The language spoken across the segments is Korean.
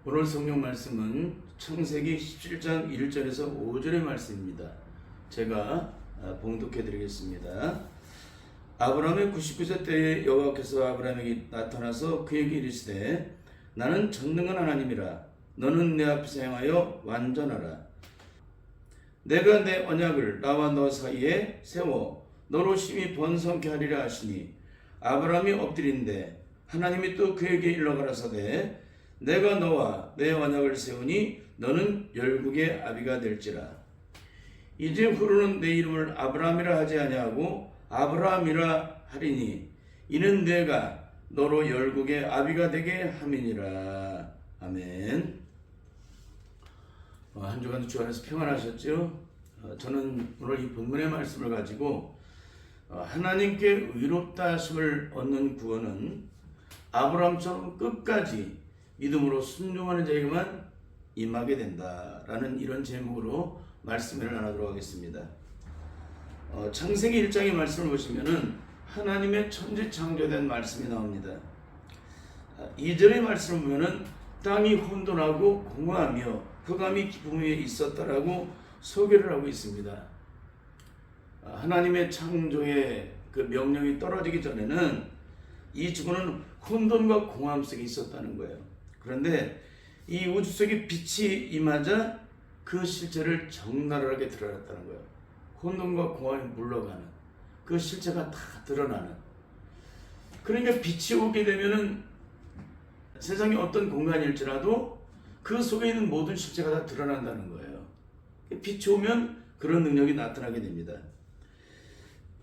오늘 성경 말씀은 창세기 17장 1절에서 5절의 말씀입니다. 제가 봉독해 드리겠습니다. 아브라함의 99세 때에 여호와께서 아브라함에게 나타나서 그에게 이르시되 나는 전능한 하나님이라 너는 내 앞에서 행하여 완전하라. 내가 내 언약을 나와 너 사이에 세워 너로 심히 번성케 하리라 하시니 아브라함이 엎드린데 하나님이 또 그에게 일러 가라사대 내가 너와 내 언약을 세우니 너는 열국의 아비가 될지라. 이제 후로는 내 이름을 아브라함이라 하지 아니하고 아브라함이라 하리니 이는 내가 너로 열국의 아비가 되게 함이니라. 아멘. 한 주간 주 안에서 평안하셨죠? 저는 오늘 이 본문의 말씀을 가지고 하나님께 의롭다 하심을 얻는 구원은 아브라함처럼 끝까지 믿음으로 순종하는 자에게만 임하게 된다라는 이런 제목으로 말씀을 나누도록 하겠습니다. 창세기 1장의 말씀을 보시면은 하나님의 천지 창조된 말씀이 나옵니다. 2절의 말씀을 보면은 땅이 혼돈하고 공허하며 흑암이 기품 위에 있었다라고 소개를 하고 있습니다. 하나님의 창조의 그 명령이 떨어지기 전에는 이 지구는 혼돈과 공허함 속에 있었다는 거예요. 그런데 이 우주 속에 빛이 임하자 그 실체를 적나라하게 드러났다는 거예요. 혼돈과 공허함이 물러가는 그 실체가 다 드러나는. 그러니까 빛이 오게 되면은 세상의 어떤 공간일지라도 그 속에 있는 모든 실체가 다 드러난다는 거예요. 빛이 오면 그런 능력이 나타나게 됩니다.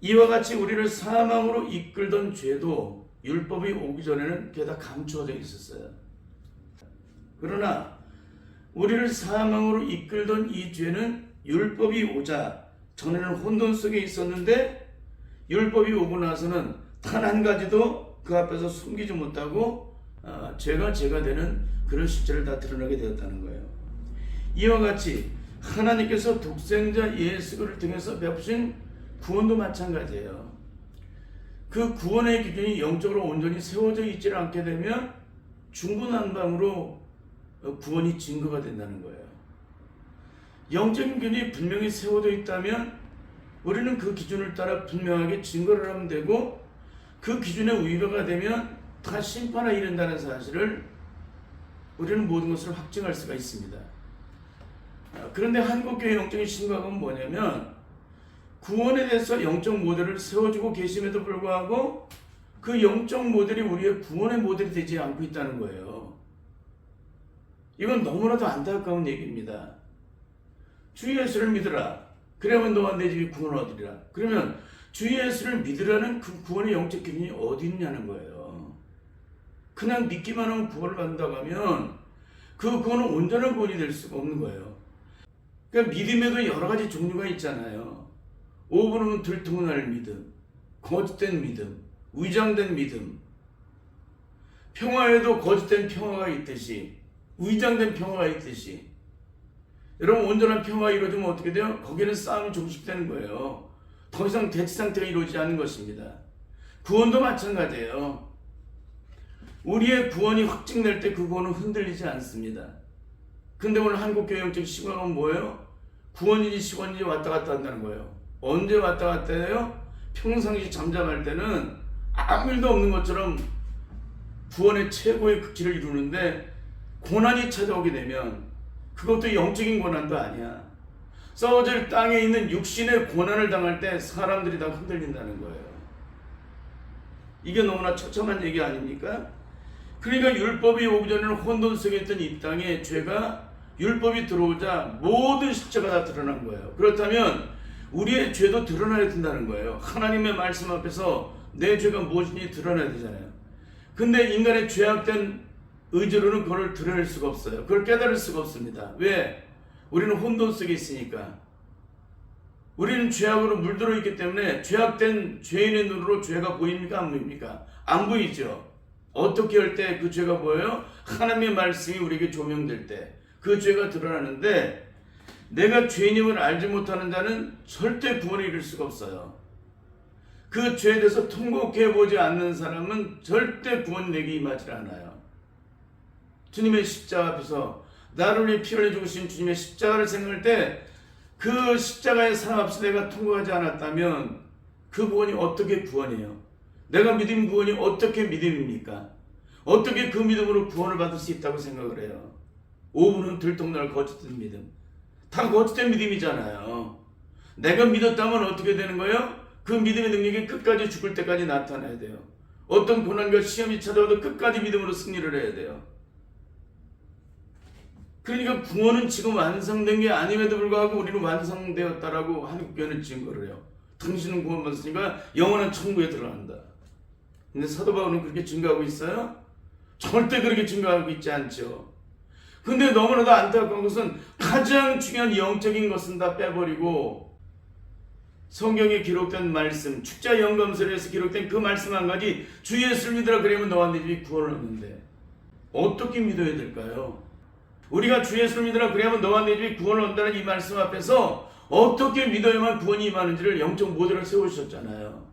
이와 같이 우리를 사망으로 이끌던 죄도 율법이 오기 전에는 그게 다 감추어져 있었어요. 그러나 우리를 사망으로 이끌던 이 죄는 율법이 오자 전에는 혼돈 속에 있었는데 율법이 오고 나서는 단 한 가지도 그 앞에서 숨기지 못하고 죄가 되는 그런 실체를 다 드러나게 되었다는 거예요. 이와 같이 하나님께서 독생자 예수를 통해서 베푸신 구원도 마찬가지예요. 그 구원의 기준이 영적으로 온전히 세워져 있지 않게 되면 중구난방으로 구원이 증거가 된다는 거예요. 영적인 기준이 분명히 세워져 있다면 우리는 그 기준을 따라 분명하게 증거를 하면 되고 그 기준에 위배가 되면 다 심판에 이른다는 사실을 우리는 모든 것을 확증할 수가 있습니다. 그런데 한국교회 영적인 신각은 뭐냐면 구원에 대해서 영적 모델을 세워주고 계심에도 불구하고 그 영적 모델이 우리의 구원의 모델이 되지 않고 있다는 거예요. 이건 너무나도 안타까운 얘기입니다. 주 예수를 믿으라. 그러면 너와 내 집이 구원을 얻으리라. 그러면 주 예수를 믿으라는 그 구원의 영적 기준이 어디 있냐는 거예요. 그냥 믿기만 하면 구원을 받는다고 하면 그 구원은 온전한 구원이 될 수가 없는 거예요. 그러니까 믿음에도 여러 가지 종류가 있잖아요. 오분은 들통날 믿음, 거짓된 믿음, 위장된 믿음. 평화에도 거짓된 평화가 있듯이 위장된 평화가 있듯이 여러분 온전한 평화가 이루어지면 어떻게 돼요? 거기는 싸움이 종식되는 거예요. 더 이상 대치 상태가 이루어지지 않는 것입니다. 구원도 마찬가지예요. 우리의 구원이 확증될 때 그 구원은 흔들리지 않습니다. 근데 오늘 한국교회 영적 시각은 뭐예요? 구원인지 시원인지 왔다 갔다 한다는 거예요. 언제 왔다 갔다 해요? 평상시 잠잠할 때는 아무 일도 없는 것처럼 구원의 최고의 극치를 이루는데 고난이 찾아오게 되면 그것도 영적인 고난도 아니야. 썩어질 땅에 있는 육신의 고난을 당할 때 사람들이 다 흔들린다는 거예요. 이게 너무나 처참한 얘기 아닙니까? 그러니까 율법이 오기 전에는 혼돈 속에 있던 이 땅에 죄가 율법이 들어오자 모든 실체가 다 드러난 거예요. 그렇다면 우리의 죄도 드러나야 된다는 거예요. 하나님의 말씀 앞에서 내 죄가 무엇인지 드러나야 되잖아요. 근데 인간의 죄악된 의지로는 그걸 드러낼 수가 없어요. 그걸 깨달을 수가 없습니다. 왜? 우리는 혼돈 속에 있으니까. 우리는 죄악으로 물들어 있기 때문에 죄악된 죄인의 눈으로 죄가 보입니까? 안 보입니까? 안 보이죠. 어떻게 할 때 그 죄가 보여요? 하나님의 말씀이 우리에게 조명될 때 그 죄가 드러나는데 내가 죄인임을 알지 못하는 자는 절대 구원에 이를 수가 없어요. 그 죄에 대해서 통곡해 보지 않는 사람은 절대 구원 내게 임하지 않아요. 주님의 십자가 앞에서 나를 위해 피 흘려 죽으신 주님의 십자가를 생각할 때 그 십자가의 사랑 앞에서 내가 통과하지 않았다면 그 구원이 어떻게 구원이에요? 내가 믿은 구원이 어떻게 믿음입니까? 어떻게 그 믿음으로 구원을 받을 수 있다고 생각을 해요? 5분은 들통날 거짓된 믿음. 다 거짓된 믿음이잖아요. 내가 믿었다면 어떻게 되는 거예요? 그 믿음의 능력이 끝까지 죽을 때까지 나타나야 돼요. 어떤 고난과 시험이 찾아와도 끝까지 믿음으로 승리를 해야 돼요. 그러니까 구원은 지금 완성된 게 아님에도 불구하고 우리는 완성되었다라고 한국교회는 증거를 해요. 당신은 구원받았으니까 영원한 천국에 들어간다. 근데 사도 바울은 그렇게 증거하고 있어요? 절대 그렇게 증거하고 있지 않죠. 근데 너무나도 안타까운 것은 가장 중요한 영적인 것은 다 빼버리고 성경에 기록된 말씀, 축자 영감서에서 기록된 그 말씀 한 가지, 주 예수를 믿으라 그러면 너와 네 집이 구원을 얻는데 어떻게 믿어야 될까요? 우리가 주 예수를 믿으라 그러면 너와 네 집이 구원을 얻는다는 이 말씀 앞에서 어떻게 믿어야만 구원이 임하는지를 영적 모델을 세우셨잖아요.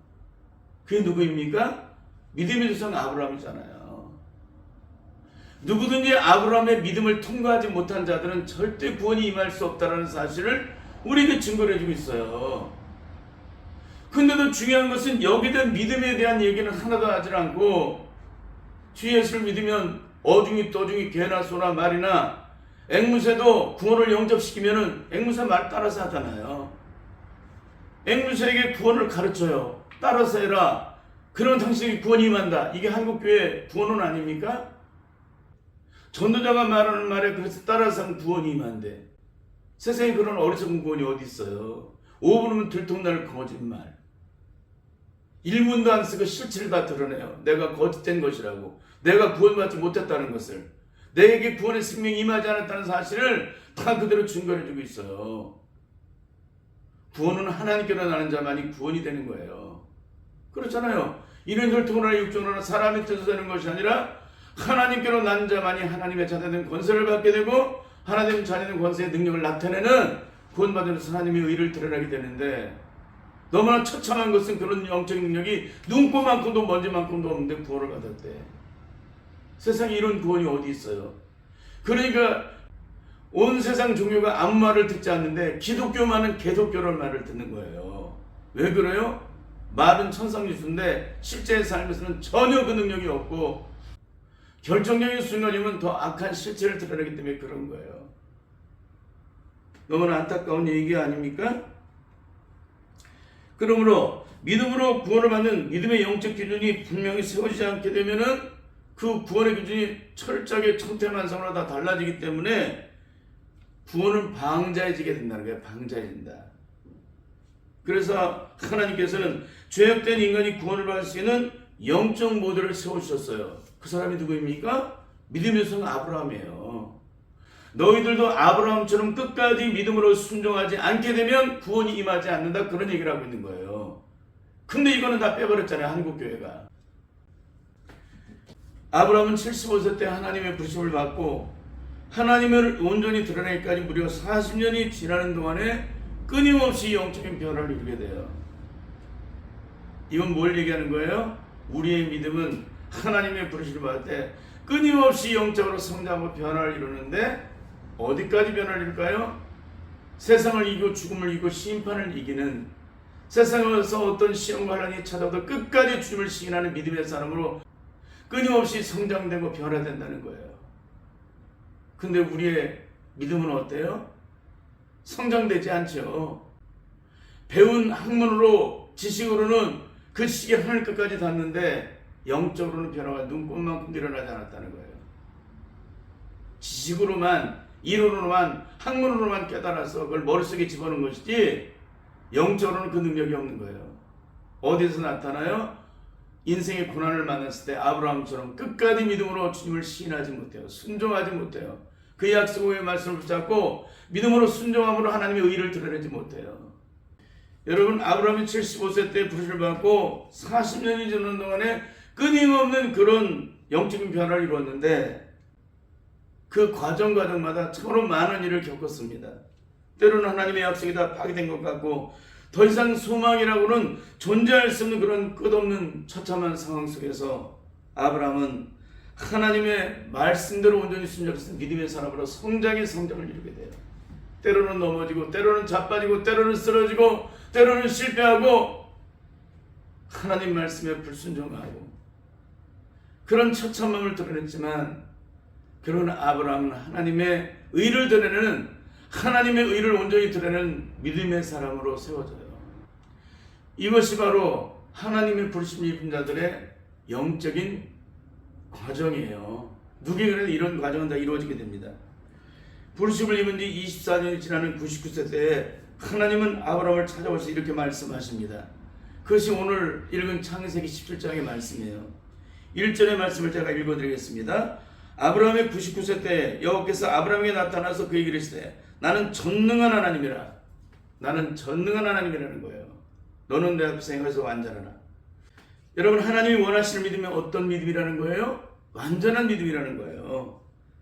그게 누구입니까? 믿음의 조상 아브라함이잖아요. 누구든지 아브라함의 믿음을 통과하지 못한 자들은 절대 구원이 임할 수 없다는 사실을 우리에게 증거를 해주고 있어요. 근데도 중요한 것은 여기에 대한 믿음에 대한 얘기는 하나도 하지 않고 주 예수를 믿으면 어중이 떠중이 개나 소나 말이나 앵무새도 구원을 영접시키면은 앵무새 말 따라서 하잖아요. 앵무새에게 구원을 가르쳐요. 따라서 해라. 그러면 당신에게 구원이 임한다. 이게 한국교회 구원은 아닙니까? 전도자가 말하는 말에 그래서 따라서 하면 구원이 임한대. 세상에 그런 어리석은 구원이 어디 있어요? 5분이면 들통날 거짓말. 1문도 안 쓰고 실체를 다 드러내요. 내가 거짓된 것이라고. 내가 구원받지 못했다는 것을. 내게 구원의 생명이 임하지 않았다는 사실을 다 그대로 증거해 주고 있어요. 구원은 하나님께로 나는 자만이 구원이 되는 거예요. 그렇잖아요. 이는 혈통으로나 육정으로나 사람의 뜻으로 되는 것이 아니라 하나님께로 난 자만이 하나님의 자녀된 권세를 받게 되고 하나님 자녀된 권세의 능력을 나타내는 구원받은 하나님의 의를 드러나게 되는데 너무나 처참한 것은 그런 영적인 능력이 눈꽃만큼도 먼지만큼도 없는데 구원을 받았대. 세상에 이런 구원이 어디 있어요? 그러니까 온 세상 종교가 아무 말을 듣지 않는데 기독교만은 개독교라는 말을 듣는 거예요. 왜 그래요? 말은 천상유수인데 실제 삶에서는 전혀 그 능력이 없고 결정적인 순간이면 더 악한 실체를 드러내기 때문에 그런 거예요. 너무나 안타까운 얘기 아닙니까? 그러므로 믿음으로 구원을 받는 믿음의 영적 기준이 분명히 세워지지 않게 되면은 그 구원의 기준이 철저하게 천태만상으로 다 달라지기 때문에 구원은 방자해지게 된다는 거예요. 방자해진다. 그래서 하나님께서는 죄악된 인간이 구원을 받을 수 있는 영적 모델을 세우셨어요. 그 사람이 누구입니까? 믿음의 성 아브라함이에요. 너희들도 아브라함처럼 끝까지 믿음으로 순종하지 않게 되면 구원이 임하지 않는다. 그런 얘기를 하고 있는 거예요. 근데 이거는 다 빼버렸잖아요. 한국교회가. 아브라함은 75세 때 하나님의 부르심을 받고 하나님을 온전히 드러내기까지 무려 40년이 지나는 동안에 끊임없이 영적인 변화를 이루게 돼요. 이건 뭘 얘기하는 거예요? 우리의 믿음은 하나님의 부르심을 받을 때 끊임없이 영적으로 성장하고 변화를 이루는데 어디까지 변화를 이룰까요? 세상을 이기고 죽음을 이기고 심판을 이기는, 세상에서 어떤 시험과 환난이 찾아와도 끝까지 주님을 시인하는 믿음의 사람으로 끊임없이 성장되고 변화된다는 거예요. 근데 우리의 믿음은 어때요? 성장되지 않죠. 배운 학문으로 지식으로는 그 지식의 하늘 끝까지 닿는데 영적으로는 변화가 눈꽃만큼 일어나지 않았다는 거예요. 지식으로만, 이론으로만, 학문으로만 깨달아서 그걸 머릿속에 집어넣은 것이지 영적으로는 그 능력이 없는 거예요. 어디서 나타나요? 인생의 고난을 만났을 때 아브라함처럼 끝까지 믿음으로 주님을 시인하지 못해요. 순종하지 못해요. 그 약속의 말씀을 붙잡고 믿음으로 순종함으로 하나님의 의를 드러내지 못해요. 여러분, 아브라함이 75세 때 부르심을 받고 40년이 지난 동안에 끊임없는 그런 영적인 변화를 이루었는데 그 과정마다 참으로 많은 일을 겪었습니다. 때로는 하나님의 약속이 다 파괴된 것 같고 더 이상 소망이라고는 존재할 수 없는 그런 끝없는 처참한 상황 속에서 아브라함은 하나님의 말씀대로 온전히 순종해서 믿음의 사람으로 성장을 이루게 돼요. 때로는 넘어지고 때로는 자빠지고 때로는 쓰러지고 때로는 실패하고 하나님 말씀에 불순종하고 그런 처참함을 드러냈지만, 그러나 아브라함은 하나님의 의를 드러내는, 하나님의 의를 온전히 드러내는 믿음의 사람으로 세워져요. 이것이 바로 하나님의 부르심을 입은 자들의 영적인 과정이에요. 누구에게나 이런 과정은 다 이루어지게 됩니다. 부르심을 입은 지 24년이 지나는 99세 때에 하나님은 아브라함을 찾아오셔서 이렇게 말씀하십니다. 그것이 오늘 읽은 창세기 17장의 말씀이에요. 1절의 말씀을 제가 읽어드리겠습니다. 아브라함의 99세 때 여호와께서 아브라함에게 나타나서 그에게 이르시되 나는 전능한 하나님이라. 나는 전능한 하나님이라는 거예요. 너는 내 앞에서 행해서 완전하라. 여러분, 하나님이 원하시는 믿음이 어떤 믿음이라는 거예요? 완전한 믿음이라는 거예요.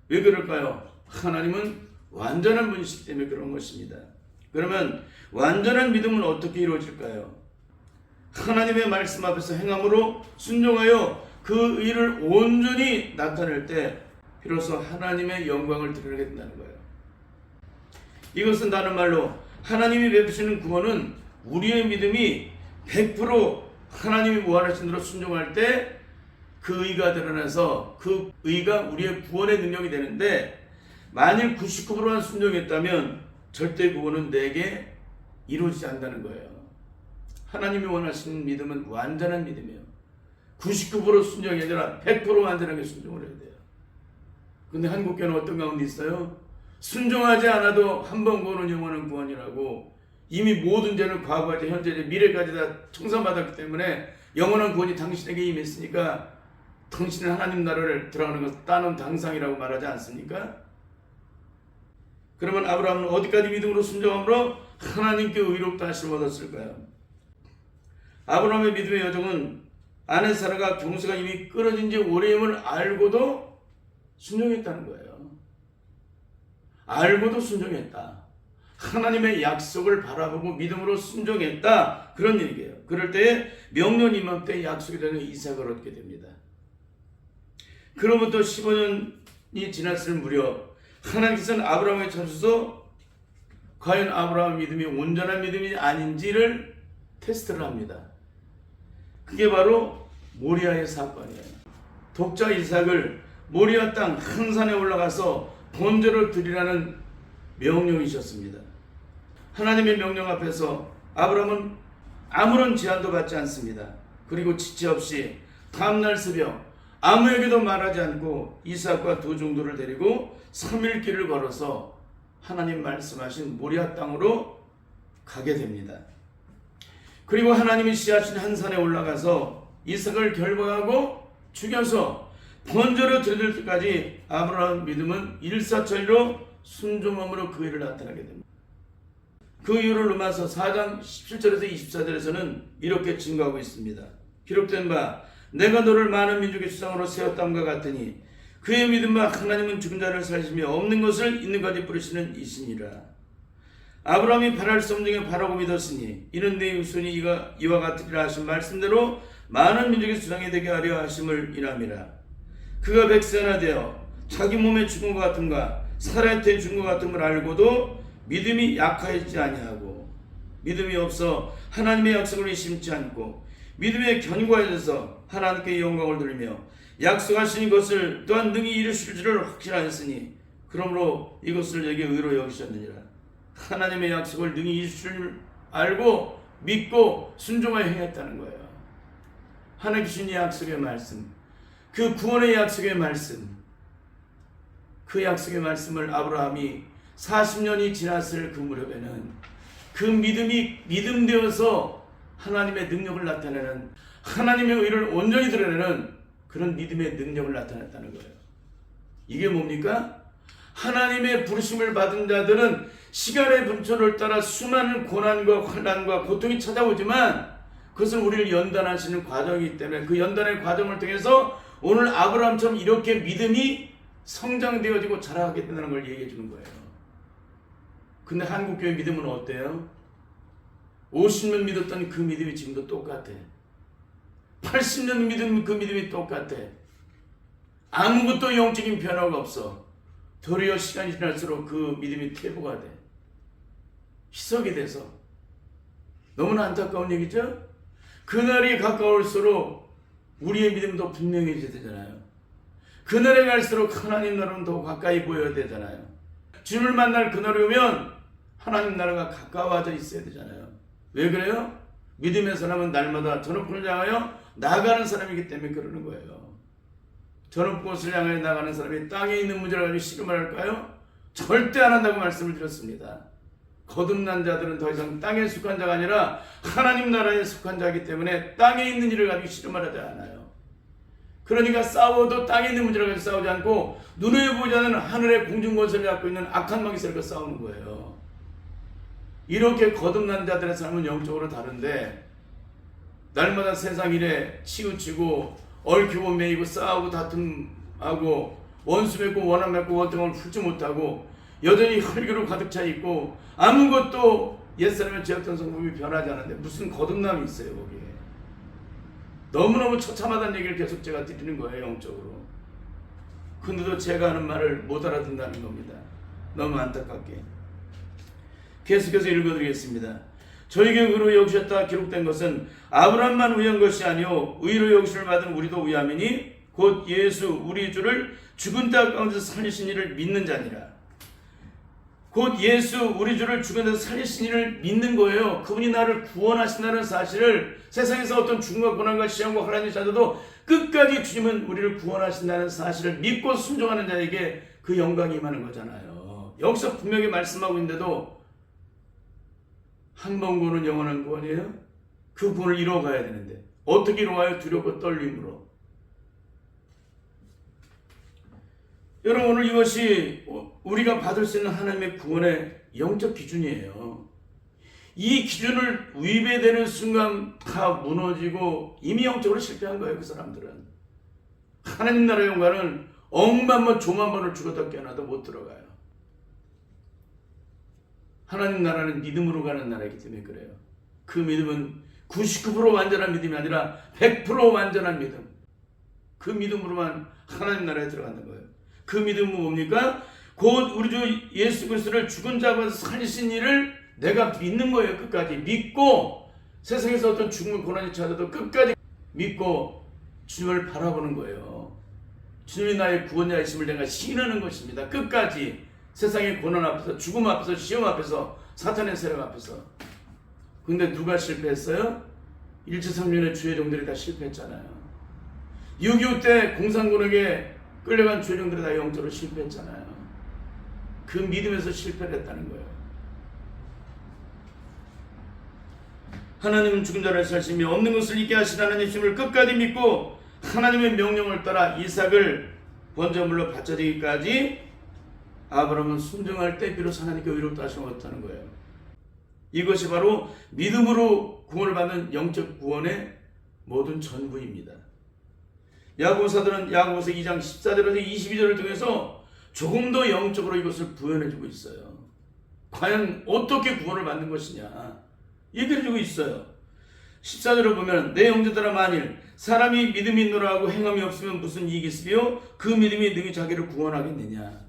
왜 그럴까요? 하나님은 완전한 분이시기 때문에 그런 것입니다. 그러면 완전한 믿음은 어떻게 이루어질까요? 하나님의 말씀 앞에서 행함으로 순종하여 그 의를 온전히 나타낼 때 비로소 하나님의 영광을 드러내게 된다는 거예요. 이것은 다른 말로 하나님이 베푸시는 구원은 우리의 믿음이 100% 하나님이 원하신 대로 순종할 때 그 의가 드러나서 그 의가 우리의 구원의 능력이 되는데, 만일 99%만 순종했다면 절대 구원은 내게 이루어지지 않는다는 거예요. 하나님이 원하시는 믿음은 완전한 믿음이에요. 99% 순종이 아니라 100% 완전하게 순종을 해야 돼요. 근데 한국교회는 어떤 가운데 있어요? 순종하지 않아도 한 번 구원은 영원한 구원이라고, 이미 모든 죄는 과거까지 현재까지 미래까지 다 청산받았기 때문에 영원한 구원이 당신에게 임했으니까 당신은 하나님 나라를 들어가는 것을 따놓은 당상이라고 말하지 않습니까? 그러면 아브라함은 어디까지 믿음으로 순종함으로 하나님께 의롭다 하심을 얻었을까요? 아브라함의 믿음의 여정은 아내 사라가 경수가 이미 끊어진 지 오래임을 알고도 순종했다는 거예요. 알고도 순종했다. 하나님의 약속을 바라보고 믿음으로 순종했다. 그런 얘기예요. 그럴 때에 명령 이맘때 약속이 되는 이삭을 얻게 됩니다. 그로부터 15년이 지났을 무렵 하나님께서는 아브라함에게 찾아서 과연 아브라함의 믿음이 온전한 믿음이 아닌지를 테스트를 합니다. 그게 바로 모리아의 사건이에요. 독자 이삭을 모리아 땅 한 산에 올라가서 번제로 드리라는 명령이셨습니다. 하나님의 명령 앞에서 아브라함은 아무런 제한도 받지 않습니다. 그리고 지체 없이 다음날 새벽 아무에게도 말하지 않고 이삭과 두 종들을 데리고 3일 길을 걸어서 하나님 말씀하신 모리아 땅으로 가게 됩니다. 그리고 하나님이 시하신 한 산에 올라가서 이삭을 결박하고 죽여서 번제로 드릴 때까지 아브라함 믿음은 일사천리로 순종함으로 그 일을 나타나게 됩니다. 그 이유를 로마서 4장 17절에서 24절에서는 이렇게 증거하고 있습니다. 기록된 바 내가 너를 많은 민족의 주상으로 세웠다함과 같으니 그의 믿음 바 하나님은 죽은 자를 살리시며 없는 것을 있는 가지 부르시는 이시니라. 아브라함이 바랄 수 없는 중에 바라고 믿었으니 이는 내 후손이 이와 같으리라 하신 말씀대로 많은 민족의 주상이 되게 하려 하심을 인함이라. 그가 백세나 되어 자기 몸에 죽은 것 같은가 살아있되 죽은 것 같은 걸 알고도 믿음이 약하지 아니하고 믿음이 없어 하나님의 약속을 의심치 않고 믿음에 견고해져서 하나님께 영광을 돌리며 약속하신 것을 또한 능히 이루실 줄을 확신하였으니 그러므로 이것을 내게 의로 여기셨느니라. 하나님의 약속을 능히 이루실 줄 알고 믿고 순종하여 행했다는 거예요. 하나님 주신 이 약속의 말씀, 그 구원의 약속의 말씀, 그 약속의 말씀을 아브라함이 40년이 지났을 그 무렵에는 그 믿음이 믿음되어서 하나님의 능력을 나타내는, 하나님의 의를 온전히 드러내는 그런 믿음의 능력을 나타냈다는 거예요. 이게 뭡니까? 하나님의 부르심을 받은 자들은 시간의 분초를 따라 수많은 고난과 환난과 고통이 찾아오지만 그것은 우리를 연단하시는 과정이기 때문에 그 연단의 과정을 통해서 오늘 아브라함처럼 이렇게 믿음이 성장되어지고 자라게 된다는 걸 얘기해 주는 거예요. 근데 한국교회 믿음은 어때요? 50년 믿었던 그 믿음이 지금도 똑같아. 80년 믿은 그 믿음이 똑같아. 아무것도 영적인 변화가 없어. 도리어 시간이 지날수록 그 믿음이 퇴보가 돼. 희석이 돼서. 너무나 안타까운 얘기죠? 그날이 가까울수록 우리의 믿음도 분명해져야 되잖아요. 그날에 갈수록 하나님 나라는 더 가까이 보여야 되잖아요. 주님을 만날 그날이 오면 하나님 나라가 가까워져 있어야 되잖아요. 왜 그래요? 믿음의 사람은 날마다 저 높은 향하여 나가는 사람이기 때문에 그러는 거예요. 저 높은 곳을 향하여 나가는 사람이 땅에 있는 문제를 가지고 씨름을 할까요? 절대 안 한다고 말씀을 드렸습니다. 거듭난 자들은 더 이상 땅에 속한 자가 아니라 하나님 나라에 속한 자이기 때문에 땅에 있는 일을 가지고 씨름을 하지 않아요. 그러니까 싸워도 땅에 있는 문제를 가지고 싸우지 않고 눈에 보지 않는 하늘의 공중권세를 갖고 있는 악한 마귀들과 싸우는 거예요. 이렇게 거듭난 자들의 삶은 영적으로 다른데 날마다 세상 일에 치우치고 얽히고 매이고 싸우고 다툼하고 원수 맺고 원한 맺고 원통을 풀지 못하고 여전히 혈기로 가득 차 있고 아무것도 옛사람의 죄악된 성품이 변하지 않는데 무슨 거듭남이 있어요 거기에. 너무너무 처참하다는 얘기를 계속 제가 드리는 거예요 영적으로. 근데도 제가 하는 말을 못 알아듣는다는 겁니다. 너무 안타깝게. 계속해서 읽어드리겠습니다. 저에게 의로 여기셨다 기록된 것은 아브라함만 의한 것이 아니요 의로 여기심을 받은 우리도 의함이니 곧 예수 우리 주를 죽은 자 가운데서 살리신 이를 믿는 자니라. 곧 예수 우리 주를 죽은 데서 살리신 이를 믿는 거예요. 그분이 나를 구원하신다는 사실을 세상에서 어떤 죽음과 고난과 시험과 하나님의 자들도 끝까지 주님은 우리를 구원하신다는 사실을 믿고 순종하는 자에게 그 영광이 임하는 거잖아요. 여기서 분명히 말씀하고 있는데도 한 번 구원은 영원한 구원이에요. 그 구원을 이뤄가야 되는데 어떻게 이뤄가요? 두렵고 떨림으로. 여러분 오늘 이것이 우리가 받을 수 있는 하나님의 구원의 영적 기준이에요. 이 기준을 위배되는 순간 다 무너지고 이미 영적으로 실패한 거예요. 그 사람들은. 하나님 나라의 영광은 억만 번 조만 번을 죽었다 깨어나도 못 들어가요. 하나님 나라는 믿음으로 가는 나라이기 때문에 그래요. 그 믿음은 99% 완전한 믿음이 아니라 100% 완전한 믿음. 그 믿음으로만 하나님 나라에 들어가는 거예요. 그 믿음은 뭡니까? 곧 우리 주 예수 그리스도를 죽은 자 가운데서 살리신 이를 내가 믿는 거예요. 끝까지 믿고 세상에서 어떤 죽음의 고난이 찾아도 끝까지 믿고 주님을 바라보는 거예요. 주님이 나의 구원자이심을 내가 신하는 것입니다. 끝까지 세상의 고난 앞에서 죽음 앞에서 시험 앞에서 사탄의 세력 앞에서. 근데 누가 실패했어요? 일제상전의 주의종들이 다 실패했잖아요. 6.25 때 공산군에게 끌려간 주의종들이 다 영적으로 실패했잖아요. 그 믿음에서 실패를 했다는 거예요. 하나님은 죽은 자를 살리시며 없는 것을 있게 하신 하나님심을 끝까지 믿고 하나님의 명령을 따라 이삭을 번제물로 바쳐지기까지 아브라함은 순종할 때 비로소 하나님께 의롭다 하심을 얻었다는 거예요. 이것이 바로 믿음으로 구원을 받는 영적 구원의 모든 전부입니다. 야고보서들은 야고보서 2장 14절에서 22절을 통해서 조금 더 영적으로 이것을 부연해주고 있어요. 과연 어떻게 구원을 받는 것이냐 얘기해주고 있어요. 14절을 보면 내 형제들아 만일 사람이 믿음이 있노라 하고 행함이 없으면 무슨 이익이 있으며 그 믿음이 능히 자기를 구원하겠느냐.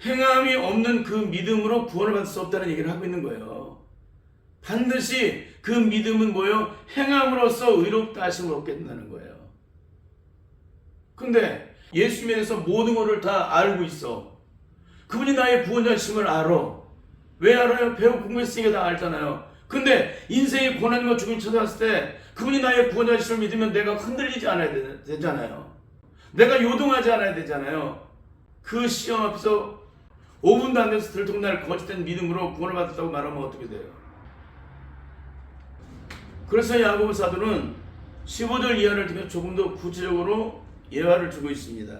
행함이 없는 그 믿음으로 구원을 받을 수 없다는 얘기를 하고 있는 거예요. 반드시 그 믿음은 뭐예요? 행함으로써 의롭다 하심을 얻게 된다는 거예요. 근데 예수님에 대해서 모든 것을 다 알고 있어. 그분이 나의 구원자심을 알아. 왜 알아요? 배우 공부했으니까 다 알잖아요. 근데 인생의 고난과 죽음이 찾아왔을 때 그분이 나의 구원자심을 믿으면 내가 흔들리지 않아야 되잖아요. 내가 요동하지 않아야 되잖아요. 그 시험 앞에서 5분도 안 돼서 들통날 거짓된 믿음으로 구원을 받았다고 말하면 어떻게 돼요? 그래서 야고보 사도는 15절 이하를 통해 조금 더 구체적으로 예화를 주고 있습니다.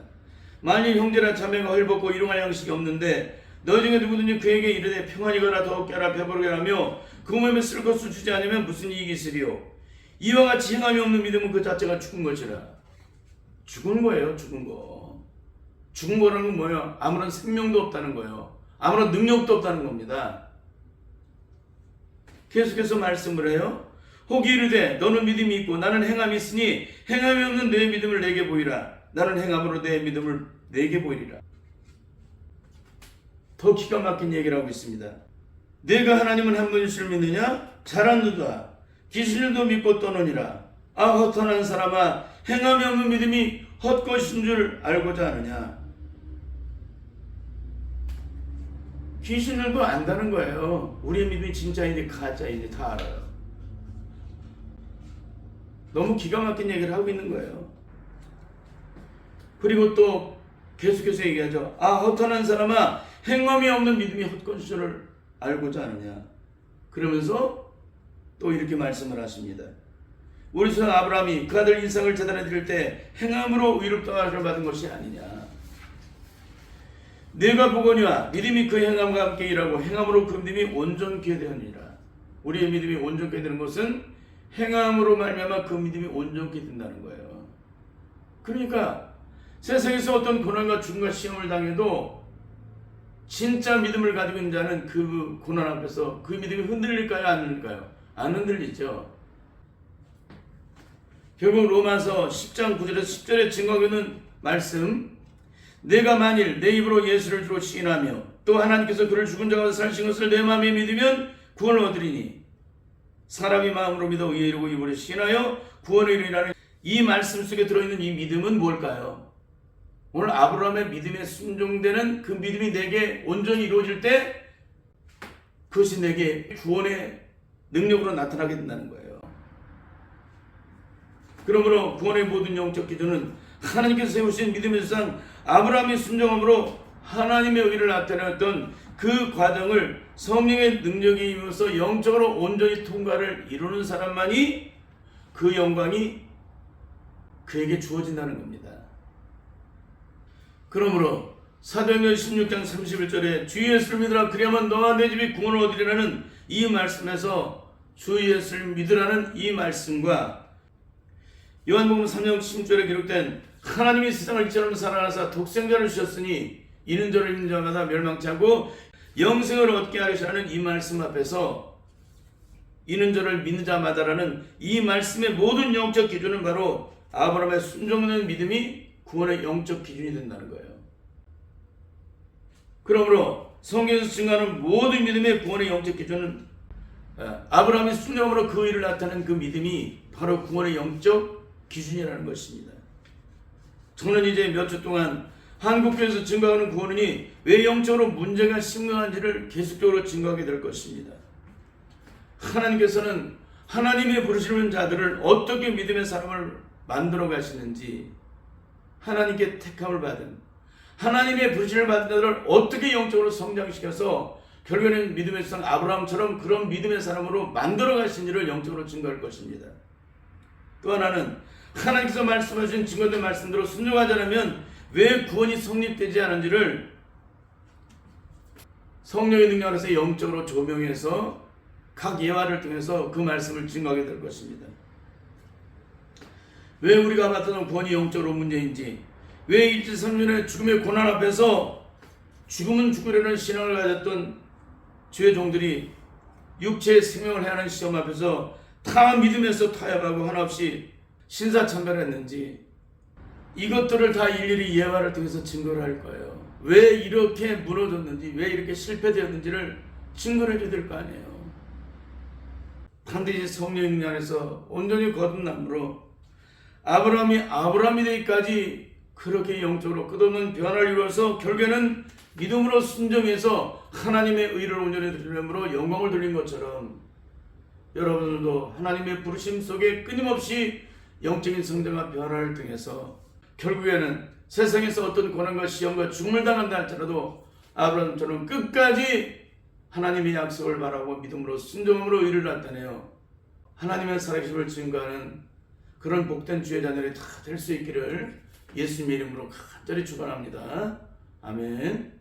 만일 형제나 자매가 헐벗고 일용할 양식이 없는데 너희 중에 누구든지 그에게 이르되 평안이거라 더욱 깨라 배부르게 하며 그 몸에 쓸 것을 주지 않으면 무슨 이익이 있으리요. 이와 같이 행함이 없는 믿음은 그 자체가 죽은 것이라. 죽은 거예요. 죽은 거. 죽은 거라는 건 뭐예요? 아무런 생명도 없다는 거예요. 아무런 능력도 없다는 겁니다. 계속해서 말씀을 해요. 혹이 이르되 너는 믿음이 있고 나는 행함이 있으니 행함이 없는 내 믿음을 내게 보이라. 나는 행함으로 내 믿음을 내게 보이리라. 더 기가 막힌 얘기를 하고 있습니다. 내가 하나님은 한 분이실 믿느냐? 잘한누다. 귀신들도 믿고 떠느니라. 아 허탄한 사람아, 행함이 없는 믿음이 헛것인 줄 알고자 하느냐. 귀신들도 안다는 거예요. 우리의 믿음이 진짜인지 가짜인지 다 알아요. 너무 기가 막힌 얘기를 하고 있는 거예요. 그리고 또 계속해서 얘기하죠. 아 허탄한 사람아, 행함이 없는 믿음이 헛것인 줄 알고자 하느냐. 그러면서 또 이렇게 말씀을 하십니다. 우리 조상 아브라함이 그 아들 이삭을 제단에 드릴 때 행함으로 의롭다함을 받은 것이 아니냐. 내가 보거니와 믿음이 그 행함과 함께 일하고 행함으로 그 믿음이 온전케 되느니라. 우리의 믿음이 온전케 되는 것은 행함으로 말미암아 그 믿음이 온전케 된다는 거예요. 그러니까 세상에서 어떤 고난과 죽음과 시험을 당해도 진짜 믿음을 가지고 있는 자는 그 고난 앞에서 그 믿음이 흔들릴까요? 안 흔들릴까요? 안 흔들리죠. 결국 로마서 10장 9절에서 10절에 증거하고 있는 말씀, 내가 만일 내 입으로 예수를 주로 시인하며 또 하나님께서 그를 죽은 자 가운데 살리신 것을 내 마음에 믿으면 구원을 얻으리니 사람이 마음으로 믿어 의에 이르고 입으로 시인하여 구원을 이루리라는 이 말씀 속에 들어있는 이 믿음은 뭘까요? 오늘 아브라함의 믿음에 순종되는 그 믿음이 내게 온전히 이루어질 때 그것이 내게 구원의 능력으로 나타나게 된다는 거예요. 그러므로 구원의 모든 영적 기준은 하나님께서 세우신 믿음의 세상 아브라함의 순종함으로 하나님의 의를 나타내었던 그 과정을 성령의 능력이 임해서 영적으로 온전히 통과를 이루는 사람만이 그 영광이 그에게 주어진다는 겁니다. 그러므로 사도행전 16장 31절에 주 예수를 믿으라 그리하면 너와 내 집이 구원을 얻으리라는 이 말씀에서 주 예수를 믿으라는 이 말씀과 요한복음 3장 16절에 기록된 하나님이 세상을 이처럼 사랑하사 독생자를 주셨으니 이는 저를 믿는 자마다 멸망치 않고 영생을 얻게 하시라는 이 말씀 앞에서 이는 저를 믿는 자마다라는 이 말씀의 모든 영적 기준은 바로 아브라함의 순종하는 믿음이 구원의 영적 기준이 된다는 거예요. 그러므로 성경에서 증거하는 모든 믿음의 구원의 영적 기준은 아브라함의 순종으로 그 일을 나타낸 그 믿음이 바로 구원의 영적 기준이라는 것입니다. 저는 이제 몇 주 동안 한국교회에서 증거하는 구원이 왜 영적으로 문제가 심각한지를 계속적으로 증거하게 될 것입니다. 하나님께서는 하나님의 부르시는 자들을 어떻게 믿음의 사람을 만들어 가시는지, 하나님께 택함을 받은 하나님의 부르심을 받은 자들을 어떻게 영적으로 성장시켜서 결국에는 믿음의 상 아브라함처럼 그런 믿음의 사람으로 만들어 가신지를 영적으로 증거할 것입니다. 또 하나는 하나님께서 말씀하신 증거된 말씀대로 순종하지 않으면 왜 구원이 성립되지 않은지를 성령의 능력 안에서 영적으로 조명해서 각 예화를 통해서 그 말씀을 증거하게 될 것입니다. 왜 우리가 받던 구원이 영적으로 문제인지, 왜 일제선면의 죽음의 고난 앞에서 죽으면 죽으려는 신앙을 가졌던 주의 종들이 육체의 생명을 해하는 시험 앞에서 다 믿음에서 타협하고 하나 없이 신사참배했는지, 이것들을 다 일일이 예화를 통해서 증거를 할 거예요. 왜 이렇게 무너졌는지, 왜 이렇게 실패되었는지를 증거를 해줘야 될 거 아니에요. 반드시 성령의 능력 안에서 온전히 거듭남으로 아브라함이 되기까지 그렇게 영적으로 끝없는 변화를 이루어서 결국에는 믿음으로 순종해서 하나님의 의를 온전히 드리므로 영광을 돌린 것처럼 여러분들도 하나님의 부르심 속에 끊임없이 영적인 성장과 변화를 통해서 결국에는 세상에서 어떤 고난과 시험과 죽음을 당한다 할지라도 아브라함처럼 끝까지 하나님의 약속을 바라고 믿음으로 순종함으로 의를 나타내어 하나님의 살아계심을 증거하는 그런 복된 주의 자녀들이 다 될 수 있기를 예수님의 이름으로 간절히 축원합니다. 아멘.